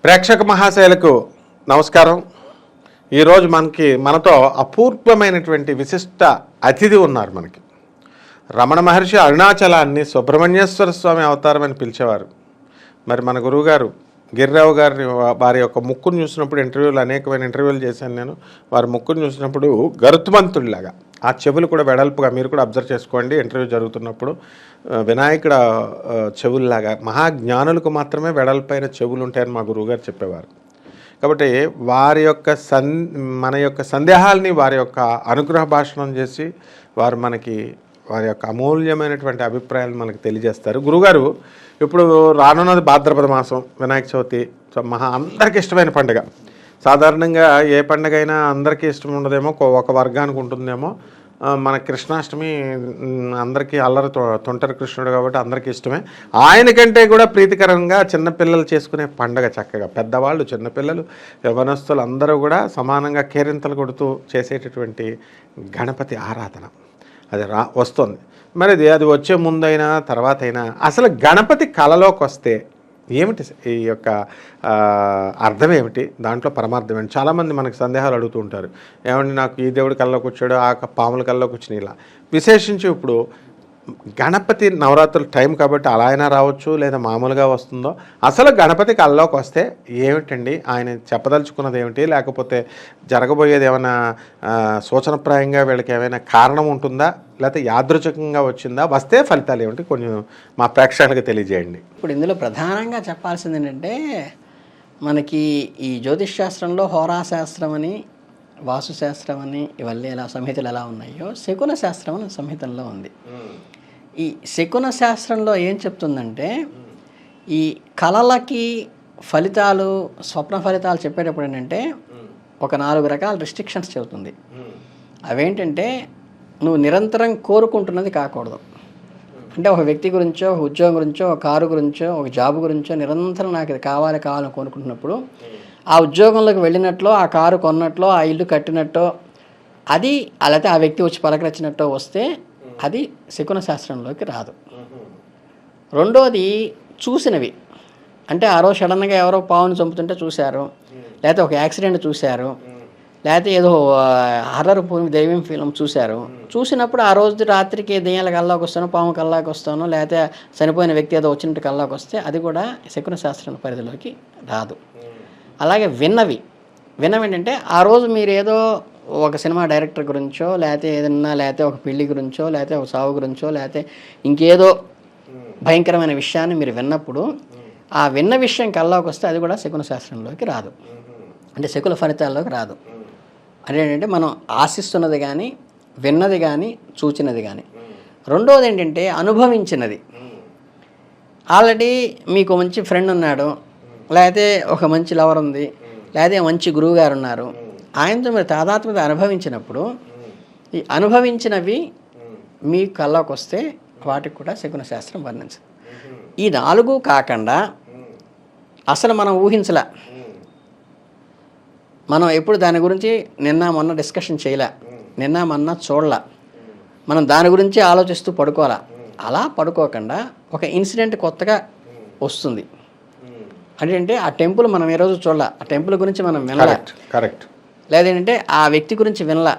ప్రేక్షక మహాశయులకు నమస్కారం. ఈరోజు మనతో అపూర్వమైనటువంటి విశిష్ట అతిథి ఉన్నారు. మనకి రమణ మహర్షి అరుణాచలాన్ని సుబ్రహ్మణ్యేశ్వర స్వామి అవతారం అని పిలిచేవారు. మరి మన గురువుగారు గిరిరావు గారిని వారి యొక్క ముక్కును చూసినప్పుడు అనేకమైన ఇంటర్వ్యూలు చేశాను నేను. వారి ముక్కును చూసినప్పుడు గరుత్మంతుడిలాగా ఆ చెవులు కూడా వెడల్పుగా, మీరు కూడా అబ్జర్వ్ చేసుకోండి ఇంటర్వ్యూ జరుగుతున్నప్పుడు, వినాయకుడు చెవుల్లాగా మహాజ్ఞానులకు మాత్రమే వెడల్పైన చెవులు ఉంటాయని మా గురువుగారు చెప్పేవారు. కాబట్టి వారి యొక్క మన యొక్క సందేహాల్ని వారి యొక్క అనుగ్రహ భాషణం చేసి వారి యొక్క అమూల్యమైనటువంటి అభిప్రాయాలు మనకు తెలియజేస్తారు. గురుగారు, ఇప్పుడు రానున్నది భాద్రపద మాసం, వినాయక చవితి, అందరికీ ఇష్టమైన పండుగ. సాధారణంగా ఏ పండుగ అయినా అందరికీ ఇష్టం ఉండదేమో, ఒక వర్గానికి ఉంటుందేమో. మన కృష్ణాష్టమి అందరికీ తొంటరి కృష్ణుడు కాబట్టి అందరికీ ఇష్టమే. ఆయనకంటే కూడా ప్రీతికరంగా చిన్నపిల్లలు చేసుకునే పండుగ. చక్కగా పెద్దవాళ్ళు, చిన్నపిల్లలు, యవనస్తులు అందరూ కూడా సమానంగా కేరింతలు కొడుతూ చేసేటటువంటి గణపతి ఆరాధన అది వస్తుంది. మరి అది వచ్చే ముందైనా తర్వాత అయినా అసలు గణపతి కళలోకి వస్తే ఏమిటి ఈ యొక్క అర్థం ఏమిటి, దాంట్లో పరమార్థం ఏంటి? చాలామంది మనకు సందేహాలు అడుగుతూ ఉంటారు. ఏమంటే నాకు ఈ దేవుడి కళ్ళలోకి వచ్చాడు, ఆ పాముల కళ్ళలోకి వచ్చినాయి. ఇలా విశేషించి ఇప్పుడు గణపతి నవరాత్రుల టైం కాబట్టి అలా అయినా రావచ్చు, లేదా మామూలుగా వస్తుందో. అసలు గణపతి కళ్ళలోకి వస్తే ఏమిటండి, ఆయన చెప్పదలుచుకున్నది ఏమిటి, లేకపోతే జరగబోయేది ఏమైనా సూచనప్రాయంగా వీళ్ళకి ఏమైనా కారణం ఉంటుందా, లేకపోతే యాదృచ్ఛికంగా వచ్చిందా, వస్తే ఫలితాలు ఏమిటి, కొంచెం మా ప్రేక్షకులకు తెలియజేయండి. ఇప్పుడు ఇందులో ప్రధానంగా చెప్పాల్సింది ఏంటంటే, మనకి ఈ జ్యోతిష్ శాస్త్రంలో హోరాశాస్త్రం అని, వాస్తుశాస్త్రం అని ఇవన్నీ ఎలా సంహితలు ఎలా ఉన్నాయో, శకున శాస్త్రం అని సంహితల్లో ఉంది. ఈ శకున శాస్త్రంలో ఏం చెప్తుందంటే, ఈ కళలకి ఫలితాలు, స్వప్న ఫలితాలు చెప్పేటప్పుడు ఏంటంటే ఒక 4 రకాల రిస్ట్రిక్షన్స్ చెబుతుంది. అవేంటంటే, నువ్వు నిరంతరం కోరుకుంటున్నది కాకూడదు. అంటే ఒక వ్యక్తి గురించో, ఒక ఉద్యోగం గురించో, ఒక కారు గురించో, ఒక జాబ్ గురించో నిరంతరం నాకు ఇది కావాలని కోరుకుంటున్నప్పుడు, ఆ ఉద్యోగంలోకి వెళ్ళినట్లో, ఆ కారు కొన్నట్లో, ఆ ఇల్లు కట్టినట్టో, అది అలాగే ఆ వ్యక్తి వచ్చి పలకరించినట్టో వస్తే అది శకున శాస్త్రంలోకి రాదు. రెండోది చూసినవి. అంటే ఆ రోజు సడన్గా ఎవరో పావుని చంపుతుంటే చూశారు, లేకపోతే ఒక యాక్సిడెంట్ చూశారు, లేకపోతే ఏదో హర్రర్ దైవం ఫిల్మ్ చూసినప్పుడు ఆ రోజు రాత్రికి దెయ్యాల కల్లాకి వస్తానో, పాము కల్లాకి వస్తానో, లేకపోతే చనిపోయిన వ్యక్తి ఏదో వచ్చినట్టు కల్లాకి వస్తే అది కూడా శకున శాస్త్రం పరిధిలోకి రాదు. అలాగే విన్నవి ఏంటంటే, ఆ రోజు మీరు ఏదో ఒక సినిమా డైరెక్టర్ గురించో, లేకపోతే ఒక పెళ్లి గురించో, లేకపోతే ఒక సావు గురించో, లేకపోతే ఇంకేదో భయంకరమైన విషయాన్ని మీరు విన్నప్పుడు, ఆ విన్న విషయం కల్లోకి వస్తే అది కూడా శకున శాస్త్రంలోకి రాదు. అంటే శకుల ఫలితాల్లోకి రాదు. అదేంటంటే, మనం ఆశిస్తున్నది కానీ, విన్నది కానీ, చూచినది కానీ. రెండోది ఏంటంటే, అనుభవించినది. ఆల్రెడీ మీకు మంచి ఫ్రెండ్ ఉన్నాడు, లేకపోతే ఒక మంచి లవర్ ఉంది, లేకపోతే మంచి గురువు గారు ఉన్నారు, ఆయనతో మీరు తాదాత్మ్యత అనుభవించినప్పుడు, ఈ అనుభవించినవి మీ కళ్ళకు వస్తే వాటికి కూడా శకున శాస్త్రం వర్ణించదు. ఈ 4 కాకుండా అసలు మనం ఊహించలే, మనం ఎప్పుడు దాని గురించి నిన్న మొన్న డిస్కషన్ చేయలే, నిన్న మొన్న చూడలే, మనం దాని గురించి ఆలోచిస్తూ పడుకోవాలా. అలా పడుకోకుండా ఒక ఇన్సిడెంట్ కొత్తగా వస్తుంది. అంటే ఆ టెంపుల్ మనం ఏ రోజు చూడాల, ఆ టెంపుల్ గురించి మనం వినలే, కరెక్ట్, లేదంటే ఆ వ్యక్తి గురించి వినలా,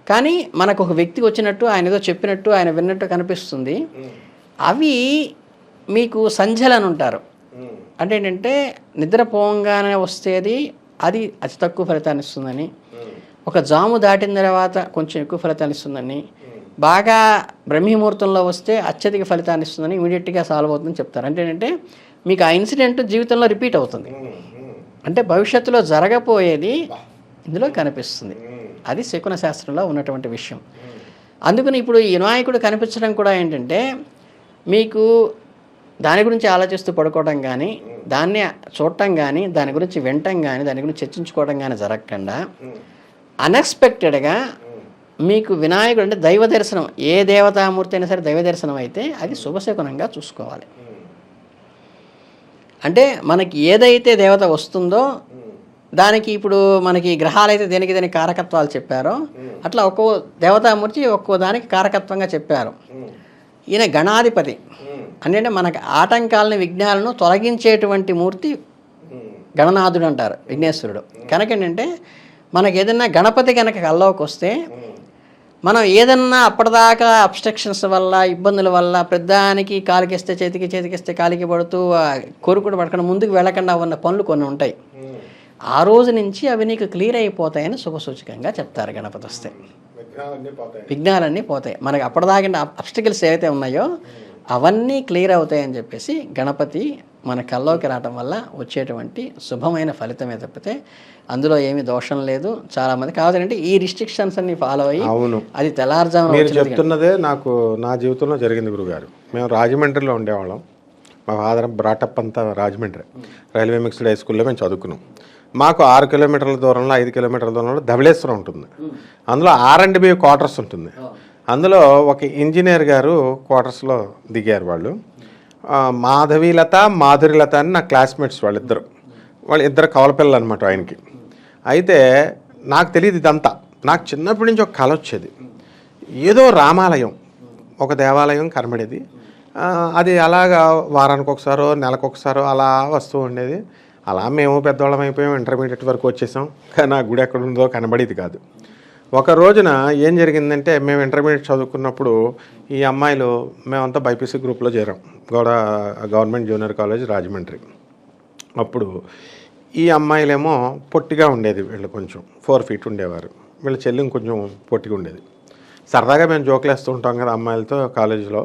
కానీ మనకు ఒక వ్యక్తి వచ్చినట్టు, ఆయన ఏదో చెప్పినట్టు, ఆయన విన్నట్టు కనిపిస్తుంది. అవి మీకు సంధ్యలు అని ఉంటారు. అంటే ఏంటంటే, నిద్రపోగానే వస్తేది అది అతి తక్కువ ఫలితాన్ని ఇస్తుందని, ఒక జాము దాటిన తర్వాత కొంచెం ఎక్కువ ఫలితాన్ని ఇస్తుందని, బాగా బ్రహ్మముహూర్తంలో వస్తే అత్యధిక ఫలితాన్ని ఇస్తుందని, ఇమీడియట్గా సాల్వ్ అవుతుందని చెప్తారు. అంటే ఏంటంటే, మీకు ఆ ఇన్సిడెంట్ జీవితంలో రిపీట్ అవుతుంది. అంటే భవిష్యత్తులో జరగబోయేది ఇందులో కనిపిస్తుంది. అది శకున శాస్త్రంలో ఉన్నటువంటి విషయం. అందుకని ఇప్పుడు ఈ వినాయకుడు కనిపించడం కూడా ఏంటంటే, మీకు దాని గురించి ఆలోచిస్తూ పడుకోవడం కానీ, దాన్ని చూడటం కానీ, దాని గురించి వినటం కానీ, దాని గురించి చర్చించుకోవడం కానీ జరగకుండా అన్ఎక్స్పెక్టెడ్గా మీకు వినాయకుడు అంటే దైవ దర్శనం, ఏ దేవతామూర్తి అయినా సరే దైవ దర్శనం అయితే అది శుభశకునంగా చూసుకోవాలి. అంటే మనకి ఏదైతే దేవత వస్తుందో దానికి ఇప్పుడు మనకి గ్రహాలైతే దేనికి కారకత్వాలు చెప్పారో, అట్లా ఒక్కో దేవతామూర్తి ఒక్కో దానికి కారకత్వంగా చెప్పారు. ఈయన గణాధిపతి. అంటే మనకు ఆటంకాలని, విఘ్నాలను తొలగించేటువంటి మూర్తి గణనాథుడు అంటారు విఘ్నేశ్వరుడు. కనుక ఏంటంటే మనకి ఏదైనా గణపతి కనుక కల్లోకి వస్తే మనం ఏదన్నా అప్పటిదాకా అబ్స్ట్రక్షన్స్ వల్ల ఇబ్బందుల వల్ల పెద్దానికి కాలికిస్తే చేతికిస్తే కాలికి పడుతూ కొరుకుడు పడకుండా ముందుకు వెళ్ళకుండా ఉన్న పనులు కొన్ని ఉంటాయి. ఆ రోజు నుంచి అవి నీకు క్లియర్ అయిపోతాయని శుభసూచకంగా చెప్తారు. గణపతి వస్తే విఘ్నాలన్నీ పోతాయి. మనకి అప్పటిదాకా అబ్స్టికల్స్ ఏవైతే ఉన్నాయో అవన్నీ క్లియర్ అవుతాయని చెప్పేసి గణపతి మన కల్లోకి రావటం వల్ల వచ్చేటువంటి శుభమైన ఫలితమే తప్పితే అందులో ఏమీ దోషం లేదు. చాలామంది కావాలంటే ఈ రిస్ట్రిక్షన్స్ అన్ని ఫాలో అయ్యి అవును అది తెల్లారుజామున మీరు చెప్తున్నదే నాకు నా జీవితంలో జరిగింది గురుగారు. మేము రాజమండ్రిలో ఉండేవాళ్ళం. మా ఫాదర్ బ్రాటప్ అంతా రాజమండ్రి రైల్వే మిక్స్డ్ హై స్కూల్లో మేము చదువుకున్నాం. మాకు 6 కిలోమీటర్ల దూరంలో 5 కిలోమీటర్ల దూరంలో ధవళేశ్వరం ఉంటుంది. అందులో R&B క్వార్టర్స్ ఉంటుంది. అందులో ఒక ఇంజనీర్ గారు క్వార్టర్స్లో దిగారు. వాళ్ళు మాధవీలత మాధురిలత అని నా క్లాస్మేట్స్ వాళ్ళిద్దరు కవలపిల్లలు అనమాట ఆయనకి. అయితే నాకు తెలియదు ఇదంతా. నాకు చిన్నప్పటి నుంచి ఒక కళ వచ్చేది, ఏదో రామాలయం ఒక దేవాలయం కనబడేది. అది అలాగా వారానికి ఒకసారో నెలకు ఒకసారో అలా వస్తూ ఉండేది. అలా మేము పెద్దవాళ్ళం అయిపోయాం, ఇంటర్మీడియట్ వరకు వచ్చేసాం. కానీ ఆ గుడి ఎక్కడ ఉందో కనబడేది కాదు. ఒక రోజున ఏం జరిగిందంటే మేము ఇంటర్మీడియట్ చదువుకున్నప్పుడు ఈ అమ్మాయిలు మేమంతా బైపీసీ గ్రూప్లో చేరాం, గవర్నమెంట్ జూనియర్ కాలేజ్ రాజమండ్రి. అప్పుడు ఈ అమ్మాయిలేమో పొట్టిగా ఉండేది, వీళ్ళు కొంచెం 4 feet ఉండేవారు. వీళ్ళ చెల్లి కొంచెం పొట్టిగా ఉండేది. సరదాగా మేము జోకులు వేస్తూ ఉంటాం కదా అమ్మాయిలతో కాలేజీలో.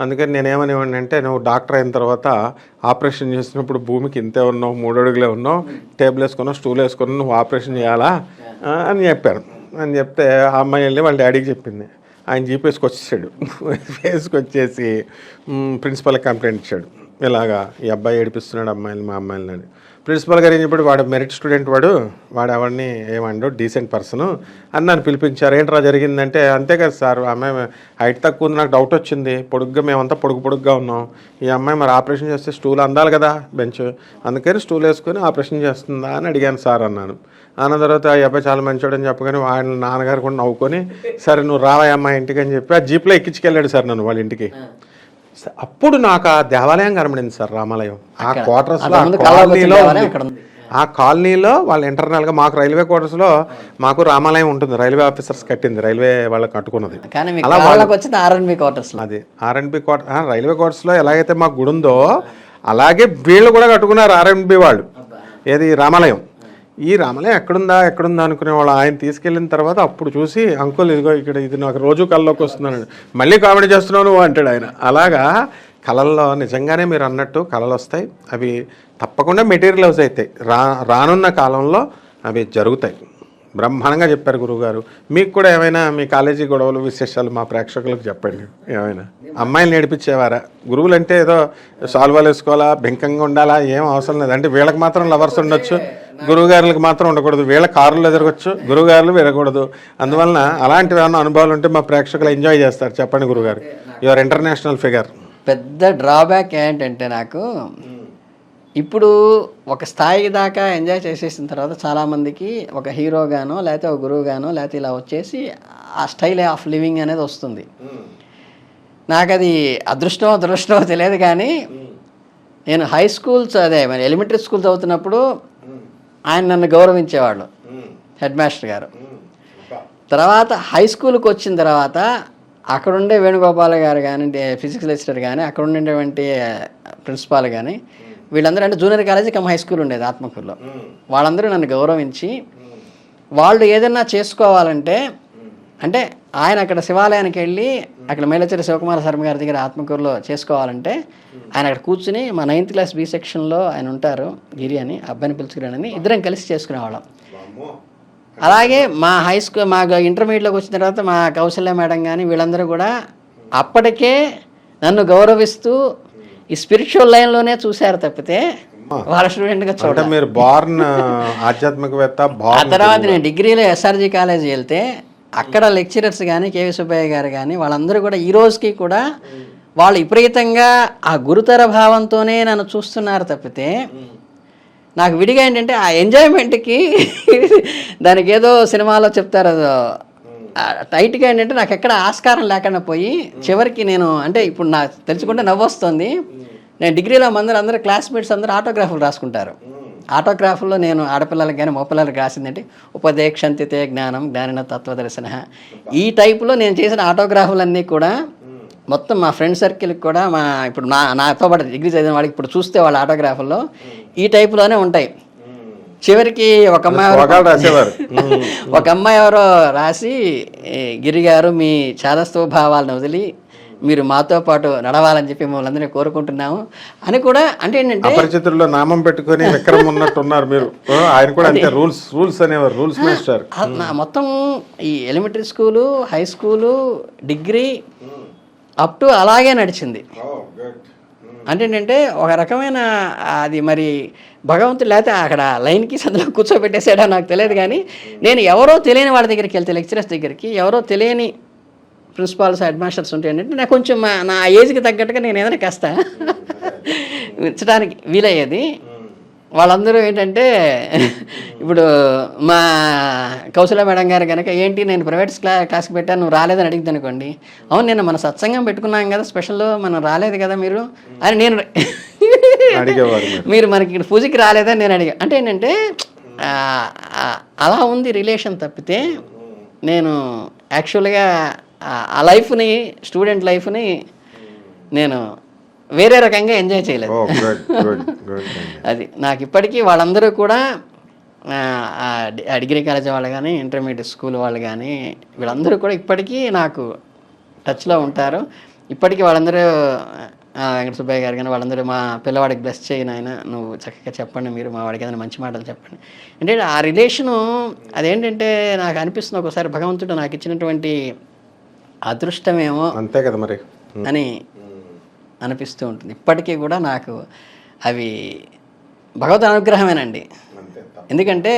అందుకని నేనేమనేవాడిని అంటే, నువ్వు డాక్టర్ అయిన తర్వాత ఆపరేషన్ చేసినప్పుడు భూమికి ఇంతే ఉన్నావు, 3 అడుగులే ఉన్నావు, టేబుల్ వేసుకున్నావు, స్టూల్ వేసుకున్నావు, నువ్వు ఆపరేషన్ చేయాలా అని చెప్పాను. అని చెప్తే ఆ అమ్మాయి వెళ్ళి వాళ్ళ డాడీకి చెప్పింది. ఆయన జీపీఎస్కి వచ్చేసాడు. వేసుకొచ్చేసి ప్రిన్సిపల్కి కంప్లైంట్ ఇచ్చాడు, ఇలాగా ఈ అబ్బాయి ఏడిపిస్తున్నాడు అమ్మాయిని మా అమ్మాయిలని అని. ప్రిన్సిపల్ గారు ఏం చెప్పాడు, వాడు మెరిట్ స్టూడెంట్, వాడు ఎవరిని ఏమండో డీసెంట్ పర్సను అని నన్ను పిలిపించారు. ఏంట్రా జరిగిందంటే, అంతే కదా సార్, అమ్మాయి హైట్ తక్కువ ఉంది, నాకు డౌట్ వచ్చింది, పొడుగ్గా మేమంతా పొడుగ్గా ఉన్నాం, ఈ అమ్మాయి మరి ఆపరేషన్ చేస్తే స్టూల్ అందాలి కదా బెంచ్, అందుకని స్టూల్ వేసుకొని ఆపరేషన్ చేస్తుందా అని అడిగాను సార్ అన్నాను. అన్న తర్వాత ఈ అబ్బాయి చాలా మంచోడు అని చెప్పగానే ఆయన నాన్నగారు కూడా నవ్వుకొని, సరే నువ్వు రావా అమ్మాయి ఇంటికి అని చెప్పి ఆ జీప్లో ఎక్కించుకెళ్ళాడు సార్ నన్ను వాళ్ళ ఇంటికి. అప్పుడు నాకు ఆ దేవాలయం కనబడింది సార్, రామాలయం. ఆ క్వార్టర్స్లో ఆ కాలనీలో వాళ్ళు ఇంటర్నల్గా మాకు రైల్వే క్వార్టర్స్లో మాకు రామాలయం ఉంటుంది, రైల్వే ఆఫీసర్స్ కట్టింది, రైల్వే వాళ్ళకి కట్టుకున్నది. అది R&B క్వార్టర్, రైల్వే క్వార్టర్స్లో ఎలాగైతే మాకు గుడి ఉందో అలాగే వీళ్ళు కూడా కట్టుకున్నారు R&B వాళ్ళు. ఏది రామాలయం, ఈ రామాలయం ఎక్కడుందా అనుకునేవాళ్ళు. ఆయన తీసుకెళ్ళిన తర్వాత అప్పుడు చూసి, అంకుల్ ఇదిగో ఇక్కడ ఇది నాకు రోజు కళ్ళలోకి వస్తున్నాను, మళ్ళీ కామెడీ చేస్తున్నావు నువ్వు అంటాడు ఆయన. అలాగా కళల్లో నిజంగానే మీరు అన్నట్టు కళలు వస్తాయి, అవి తప్పకుండా మెటీరియలైజ్ అవుతాయి. రానున్న కాలంలో అవి జరుగుతాయి. బ్రహ్మాండంగా చెప్పారు గురువుగారు. మీకు కూడా ఏమైనా మీ కాలేజీ గొడవలు విశేషాలు మా ప్రేక్షకులకు చెప్పండి. ఏమైనా అమ్మాయిలు నేర్పించేవారా? గురువులు అంటే ఏదో సాల్వాలు వేసుకోవాలా, బెంకంగా ఉండాలా, ఏం అవసరం లేదు. అంటే వీళ్ళకి మాత్రం లవర్స్ ఉండొచ్చు, గురువుగారులకు మాత్రం ఉండకూడదు. వీళ్ళ కారులు ఎదరగొచ్చు, గురువుగారులు విరగకూడదు. అందువలన అలాంటివి ఏమైనా అనుభవాలు ఉంటే మా ప్రేక్షకులు ఎంజాయ్ చేస్తారు. చెప్పండి గురుగారు, యువర్ ఇంటర్నేషనల్ ఫిగర్. పెద్ద డ్రాబ్యాక్ ఏంటంటే, నాకు ఇప్పుడు ఒక స్థాయి దాకా ఎంజాయ్ చేసేసిన తర్వాత చాలామందికి ఒక హీరోగానో లేకపోతే ఒక గురువుగానో లేకపోతే ఇలా వచ్చేసి ఆ స్టైల్ ఆఫ్ లివింగ్ అనేది వస్తుంది. నాకు అది అదృష్టమో తెలియదు, కానీ నేను హై స్కూల్స్ మరి ఎలిమెంటరీ స్కూల్ చదువుతున్నప్పుడు ఆయన నన్ను గౌరవించేవాళ్ళు, హెడ్ మాస్టర్ గారు. తర్వాత హై స్కూల్కి వచ్చిన తర్వాత అక్కడుండే వేణుగోపాల్ గారు కానీ, ఫిజిక్స్ లెక్చరర్ కానీ, అక్కడ ఉండేటువంటి ప్రిన్సిపాల్ కానీ, వీళ్ళందరూ అంటే junior college come high school ఉండేది ఆత్మకూరులో. వాళ్ళందరూ నన్ను గౌరవించి వాళ్ళు ఏదైనా చేసుకోవాలంటే, అంటే ఆయన అక్కడ శివాలయానికి వెళ్ళి అక్కడ మేలచెరి శివకుమార శర్మ గారి దగ్గర ఆత్మకూరులో చేసుకోవాలంటే ఆయన అక్కడ కూర్చుని మా 9th క్లాస్ B సెక్షన్లో ఆయన ఉంటారు, గిరి అని, అబ్బాయిని పిలుచుకురానని, ఇద్దరం కలిసి చేసుకునేవాళ్ళం. అలాగే మా హై స్కూల్ మా ఇంటర్మీడియట్లోకి వచ్చిన తర్వాత మా కౌశల్య మేడం కానీ వీళ్ళందరూ కూడా అప్పటికే నన్ను గౌరవిస్తూ ఈ స్పిరిచువల్ లైన్లోనే చూశారు తప్పితే వాళ్ళ స్టూడెంట్గా చూడాలి. మీరు బార్న్ ఆధ్యాత్మికవేత్త. ఆ తర్వాత నేను డిగ్రీలో SRG కాలేజీ వెళ్తే అక్కడ లెక్చరర్స్ కానీ, KV సుబ్బయ్య గారు కానీ వాళ్ళందరూ కూడా ఈ రోజుకి కూడా వాళ్ళు విపరీతంగా ఆ గురుతర భావంతోనే నన్ను చూస్తున్నారు తప్పితే, నాకు విడిగా ఏంటంటే ఆ ఎంజాయ్మెంట్కి దానికి ఏదో సినిమాలో చెప్తారు టైట్గా ఏంటంటే నాకు ఎక్కడ ఆస్కారం లేకుండా పోయి చివరికి నేను అంటే ఇప్పుడు నాకు తెలుసుకుంటే నవ్వు వస్తుంది. నేను డిగ్రీలో అందరూ క్లాస్మేట్స్ అందరూ ఆటోగ్రాఫ్లు రాసుకుంటారు. ఆటోగ్రాఫ్లో నేను ఆడపిల్లలకి కానీ మగపిల్లలకి రాసిందంటే ఉపదేక్షంతితే జ్ఞానం జ్ఞానిన తత్వదర్శన. ఈ టైపులో నేను చేసిన ఆటోగ్రాఫ్లన్నీ కూడా మొత్తం మా ఫ్రెండ్ సర్కిల్కి కూడా ఇప్పుడు నాతో పాటు డిగ్రీ చదివిన వాళ్ళకి ఇప్పుడు చూస్తే వాళ్ళ ఆటోగ్రాఫ్లో ఈ టైపులోనే ఉంటాయి. చివరికి ఒక అమ్మాయి ఎవరో రాసి, గిరి గారు మీ చాదస్తవ భావాలను వదిలి మీరు మాతో పాటు నడవాలని చెప్పి మమ్మల్ని అందరినీ కోరుకుంటున్నాము అని కూడా. అంటే ఏంటంటే అపరిచితుల్లో నామం పెట్టుకొని విక్రమ్ ఉన్నట్టు ఉన్నారు మీరు. ఆయన కూడా అంతే రూల్స్ అనేవారు, రూల్స్ మాస్టర్. మొత్తం ఈ elementary school, high school, degree up to అలాగే నడిచింది. అంటే ఏంటంటే ఒక రకమైన అది మరి భగవంతుడు లేకపోతే అక్కడ లైన్కి అందులో కూర్చోబెట్టేసాడో నాకు తెలియదు. కానీ నేను ఎవరో తెలియని వాళ్ళ దగ్గరికి వెళ్తే, లెక్చరర్స్ దగ్గరికి, ఎవరో తెలియని ప్రిన్సిపాల్స్, హెడ్ మాస్టర్స్ ఉంటాయి ఏంటంటే నాకు కొంచెం నా ఏజ్కి తగ్గట్టుగా నేను ఏదైనా కాస్త ఇచ్చడానికి వీలయ్యేది. వాళ్ళందరూ ఏంటంటే ఇప్పుడు మా కౌశల్య మేడం గారు కనుక ఏంటి నేను ప్రైవేట్ క్లాస్కి పెట్టాను నువ్వు రాలేదని అడిగింది అనుకోండి, అవును నేను మన సత్సంగం పెట్టుకున్నాం కదా స్పెషల్, మనం రాలేదు కదా మీరు అని నేను మీరు మనకి ఇక్కడ పూజకి రాలేదని నేను అడిగా. అంటే ఏంటంటే అలా ఉంది రిలేషన్ తప్పితే నేను యాక్చువల్గా ఆ లైఫ్ని, స్టూడెంట్ లైఫ్ని నేను వేరే రకంగా ఎంజాయ్ చేయలేదు. అది నాకు ఇప్పటికీ వాళ్ళందరూ కూడా డిగ్రీ కాలేజ్ వాళ్ళు కానీ, ఇంటర్మీడియట్ స్కూల్ వాళ్ళు కానీ, వీళ్ళందరూ కూడా ఇప్పటికీ నాకు టచ్లో ఉంటారు. ఇప్పటికీ వాళ్ళందరూ వెంకట సుబ్బయ్య గారు కానీ వాళ్ళందరూ మా పిల్లవాడికి బ్లెస్ చేయను, ఆయన నువ్వు చక్కగా చెప్పండి, మీరు మా వాడికి ఏదైనా మంచి మాటలు చెప్పండి. అంటే ఆ రిలేషను అదేంటంటే నాకు అనిపిస్తుంది ఒకసారి భగవంతుడు నాకు ఇచ్చినటువంటి అదృష్టమేమో అంతే కదా మరి అని అనిపిస్తూ ఉంటుంది. ఇప్పటికీ కూడా నాకు అవి భగవద్ అనుగ్రహమేనండి. ఎందుకంటే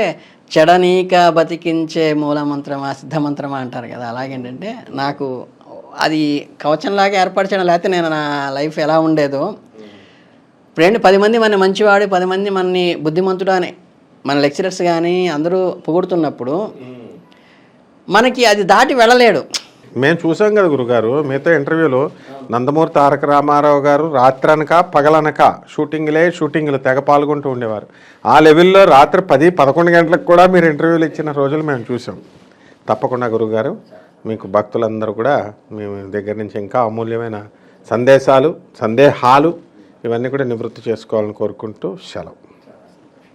చెడనీక బతికించే మూలమంత్రమా సిద్ధమంత్రమా అంటారు కదా, అలాగేంటంటే నాకు అది కవచంలాగా ఏర్పరచడం. లేకపోతే నేను నా లైఫ్ ఎలా ఉండేదో ఇప్పుడేంటి 10 మంది మన మంచివాడు, 10 మంది మనని బుద్ధిమంతుడు అని మన లెక్చరర్స్ కానీ అందరూ పొగుడుతున్నప్పుడు మనకి అది దాటి వెళ్ళలేడు. మేము చూసాం కదా గురుగారు మీతో ఇంటర్వ్యూలో, నందమూరి తారక రామారావు గారు రాత్రనక పగలనక షూటింగ్లు తెగ పాల్గొంటూ ఉండేవారు. ఆ లెవెల్లో రాత్రి 10-11 గంటలకు కూడా మీరు ఇంటర్వ్యూలు ఇచ్చిన రోజులు మేము చూసాం. తప్పకుండా గురుగారు మీకు భక్తులందరూ కూడా మీ దగ్గర నుంచి ఇంకా అమూల్యమైన సందేహాలు ఇవన్నీ కూడా నివృత్తి చేసుకోవాలని కోరుకుంటూ సెలవు.